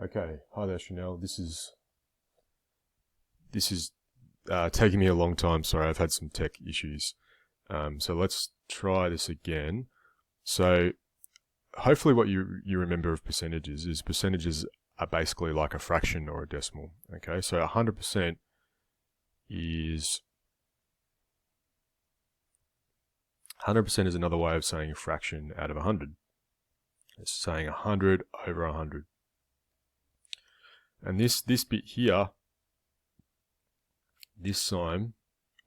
Okay, hi there, Chanel. This is taking me a long time. Sorry, I've had some tech issues. So let's try this again. So hopefully, what you remember of percentages is percentages are basically like a fraction or a decimal. Okay, so 100% is 100% is another way of saying a fraction out of 100. It's saying 100 over 100. And this bit here, this sign,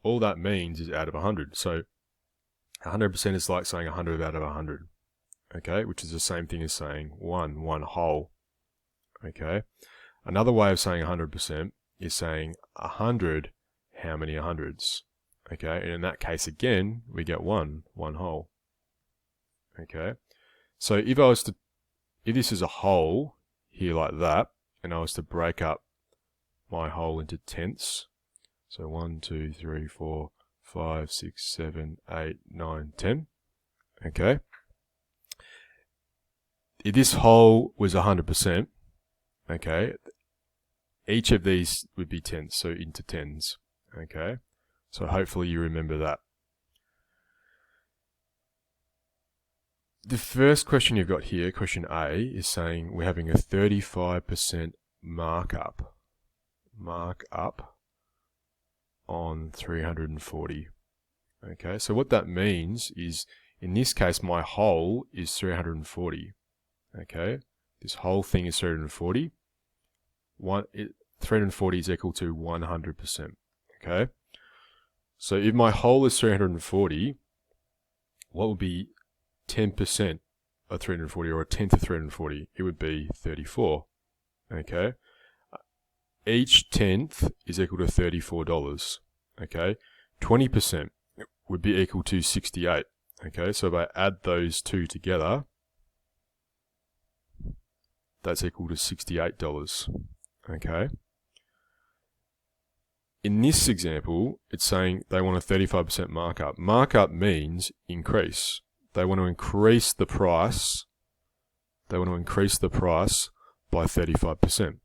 all that means is out of 100. So 100% is like saying 100 out of 100, okay, which is the same thing as saying one whole, okay. Another way of saying 100% is saying 100, how many hundreds, okay, and in that case again, we get one whole, okay. So if this is a whole here like that, and I was to break up my whole into tenths, so 1, 2, 3, 4, 5, 6, 7, 8, 9, 10. Okay. If this whole was 100%, okay, each of these would be tenths, so into tens. Okay. So hopefully you remember that. The first question you've got here, question A, is saying we're having a 35% markup on 340. Okay, so what that means is, in this case, my whole is 340. Okay, this whole thing is 340. 340 is equal to 100%. Okay, so if my whole is 340, what would be 10% of 340, or a tenth of 340? It would be 34. Okay, each tenth is equal to $34. Okay, 20% would be equal to 68. Okay, so if I add those two together, that's equal to $68. Okay. In this example, it's saying they want a 35% markup. Markup means increase. They want to increase the price. They want to increase the price by 35%.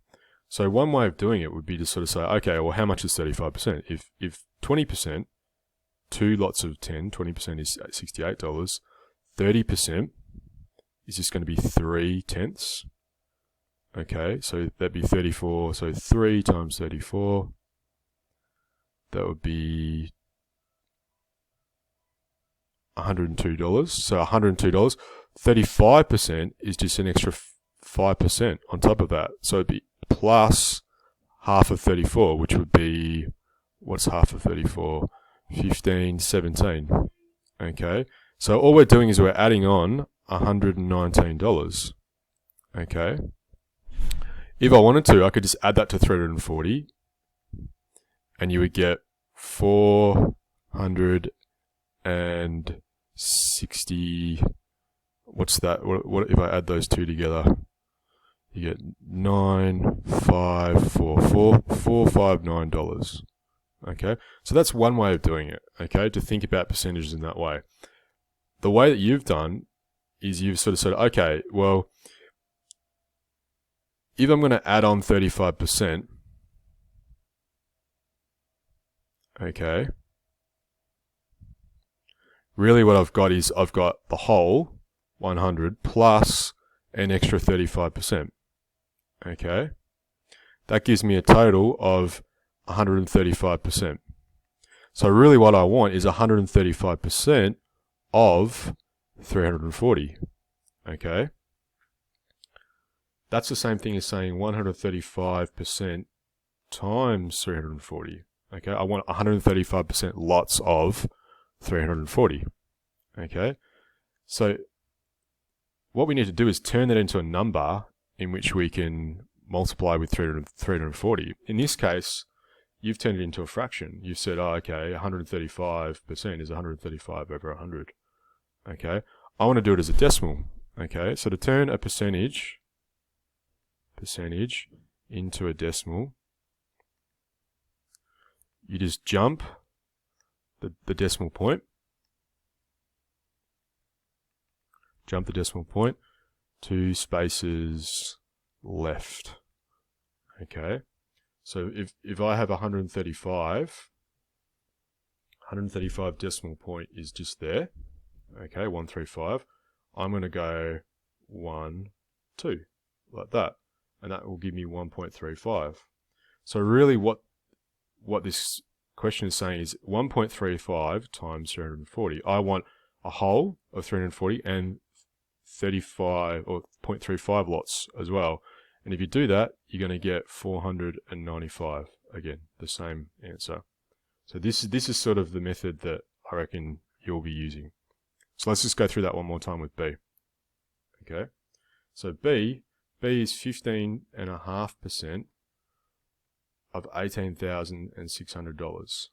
So one way of doing it would be to sort of say, okay, well, how much is 35%? If 20%, two lots of 10, 20% is $68. 30% is just going to be 3 tenths. Okay, so that'd be 34. So 3 times 34, that would be $102. So $102. 35% is just an extra 5% on top of that. So it'd be plus half of 34, which would be, what's half of 34? 15, 17. Okay, so all we're doing is we're adding on $119. Okay, if I wanted to, I could just add that to 340, and you would get 460. What's that? What if I add those two together? You get $9,544,459. Okay, so that's one way of doing it. Okay, to think about percentages in that way. The way that you've done is you've sort of said, okay, well, if I'm going to add on 35%, okay, really what I've got is I've got the whole 100 plus an extra 35%. Okay, that gives me a total of 135%. So really what I want is 135% of 340. Okay, that's the same thing as saying 135% times 340. Okay, I want 135% lots of 340. Okay, so what we need to do is turn that into a number in which we can multiply with 340. In this case, you've turned it into a fraction. You've said, oh, okay, 135% is 135 over 100. Okay, I want to do it as a decimal. Okay, so to turn a percentage into a decimal, you just jump the decimal point. Jump the decimal point 2 spaces left. Okay, so if I have 135 decimal point is just there. Okay, 135. I'm going to go 1, 2, like that, and that will give me 1.35. So really, what this question is saying is 1.35 times 340. I want a whole of 340 and 35 or 0.35 lots as well. And if you do that, you're going to get 495. Again, the same answer. So this is sort of the method that I reckon you'll be using. So let's just go through that one more time with B. Okay. So B is 15.5% of $18,600.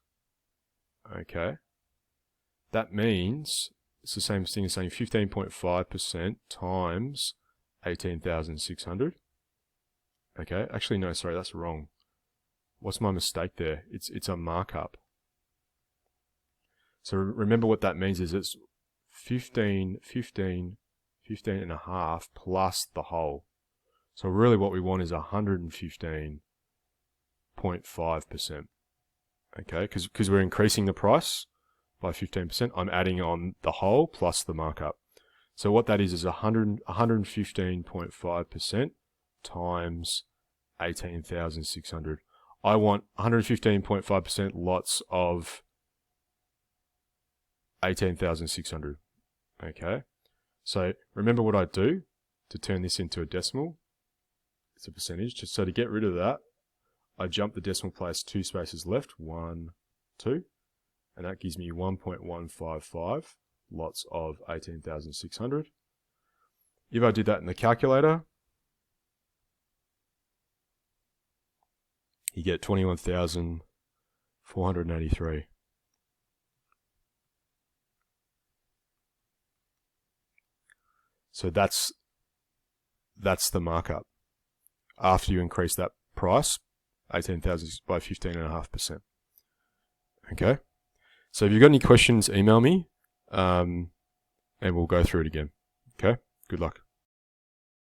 Okay. That means it's the same thing as saying 15.5% times 18,600. Okay. Actually, no, sorry, that's wrong. What's my mistake there? It's a markup. So remember what that means is it's 15 and a half plus the whole. So really what we want is 115.5%. Okay, because we're increasing the price by 15%, I'm adding on the whole plus the markup. So what that is 115.5% times 18,600. I want 115.5% lots of 18,600. Okay, so remember what I do to turn this into a decimal. It's a percentage. So to get rid of that, I jump the decimal place 2 spaces left, 1, 2, and that gives me 1.155 lots of 18,600. If I did that in the calculator, you get 21,483. So that's the markup after you increase that price, 18,000 by 15.5%. Okay. So if you've got any questions, email me, and we'll go through it again. Okay. Good luck.